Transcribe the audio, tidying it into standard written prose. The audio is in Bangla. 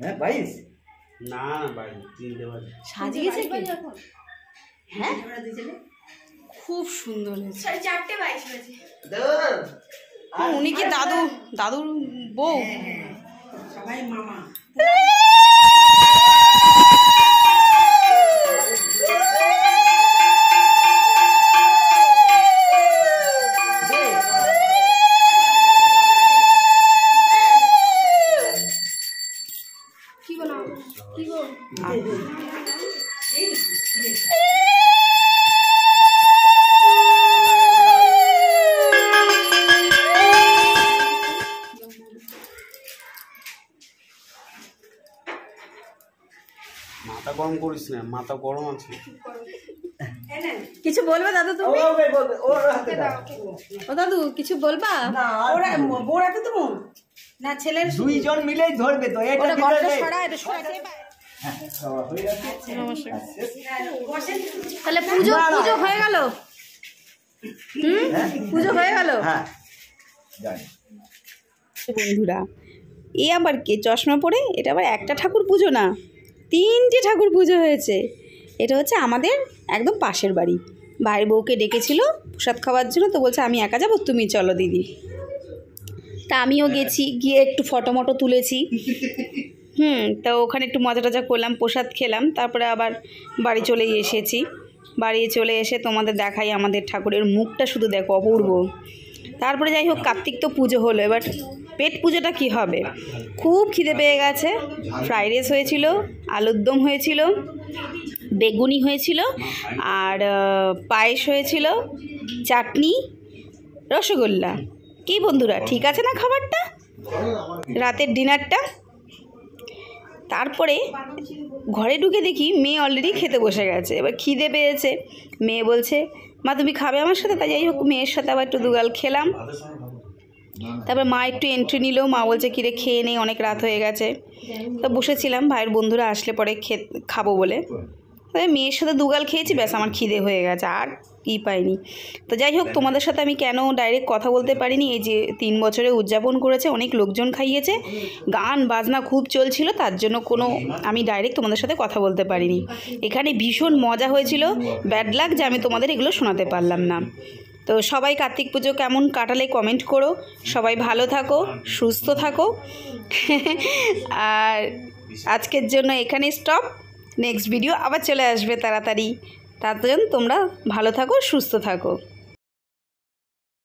হ্যাঁ 22 না 3টে বাজে সাজিয়েছে কি? হ্যাঁ খুব সুন্দর হয়েছে। 4:30 বাজে। উনি কি দাদুর বউ? সবাই মামা। মাথা গরম করিস না, মাথা গরম আছে। কিছু বলবে দাদু তুমি? ওর হাতে দাও। ও দাদু কিছু বলবা? না ওরা বোর হাতে তো না ছেলের দুইজন মিলেই ধরবে তো এটা ওটা ঘরটা ভিতরে সরা, এটা সরা। হ্যাঁ সব হয়ে গেছে। নমস্কার। তাহলে পুজো হয়ে গেল? পুজো হয়ে গেল? হ্যাঁ জানি। বন্ধুরা এ আবার কে চশমা পরে? এটা আবার একটা ঠাকুর পুজো না, 3টে ঠাকুর পুজো হয়েছে। এটা হচ্ছে আমাদের একদম পাশের বাড়ি। ভাইয়ের বউকে ডেকেছিল প্রসাদ খাওয়ার জন্য, তো বলছে আমি একা যাবো, তুমি চলো দিদি। তা আমিও গেছি, গিয়ে একটু ফটো মটো তুলেছি। তো ওখানে একটু মজা টজা করলাম, প্রসাদ খেলাম, তারপরে আবার বাড়ি চলে এসেছি। বাড়ি চলে এসে তোমাদের দেখাই আমাদের ঠাকুরের মুখটা, শুধু দেখো অপূর্ব। তারপরে যাই হোক কার্তিক তো পুজো হলো, এবার পেট পুজোটা কি হবে? খুব খিদে পেয়ে গেছে। ফ্রাইড রাইস হয়েছিল, আলুর দম হয়েছিল, বেগুনি হয়েছিল, আর পায়েস হয়েছিল, চাটনি, রসগোল্লা। কি বন্ধুরা ঠিক আছে না খাবারটা? রাতের ডিনারটা। তারপরে ঘরে ঢুকে দেখি মেয়ে অলরেডি খেতে বসে গেছে। এবার খিদে পেয়েছে, মেয়ে বলছে মা তুমি খাবে আমার সাথে? তাই যাই হোক মেয়ের সাথে আবার একটু দুগাল খেলাম। তারপর মা একটু এন্ট্রি নিল, মা বলছে কিরে খেয়ে নেই, অনেক রাত হয়ে গেছে। তো বসেছিলাম, ভাইয়ের বন্ধুরা আসলে পরে খাবো বলে। তবে মেয়ের সাথে দুগাল খেয়েছি, ব্যাস আমার খিদে হয়ে গেছে, আর কি পাইনি। তো যাই হোক তোমাদের সাথে আমি কেন ডাইরেক্ট কথা বলতে পারিনি, এই যে 3 বছরে উদযাপন করেছে, অনেক লোকজন খাইয়েছে, গান বাজনা খুব চলছিল, তার জন্য আমি ডাইরেক্ট তোমাদের সাথে কথা বলতে পারিনি। এখানে ভীষণ মজা হয়েছিল, ব্যাড লাক যে আমি তোমাদের এগুলো শোনাতে পারলাম না। তো সবাই কার্তিক পুজো কেমন কাটালে কমেন্ট করো। সবাই ভালো থাকো, সুস্থ থাকো। আর আজকের জন্য এখানে স্টপ, নেক্সট ভিডিও আবার চলে আসবে তাড়াতাড়ি। তার জন্য তোমরা ভালো থাকো, সুস্থ থাকো।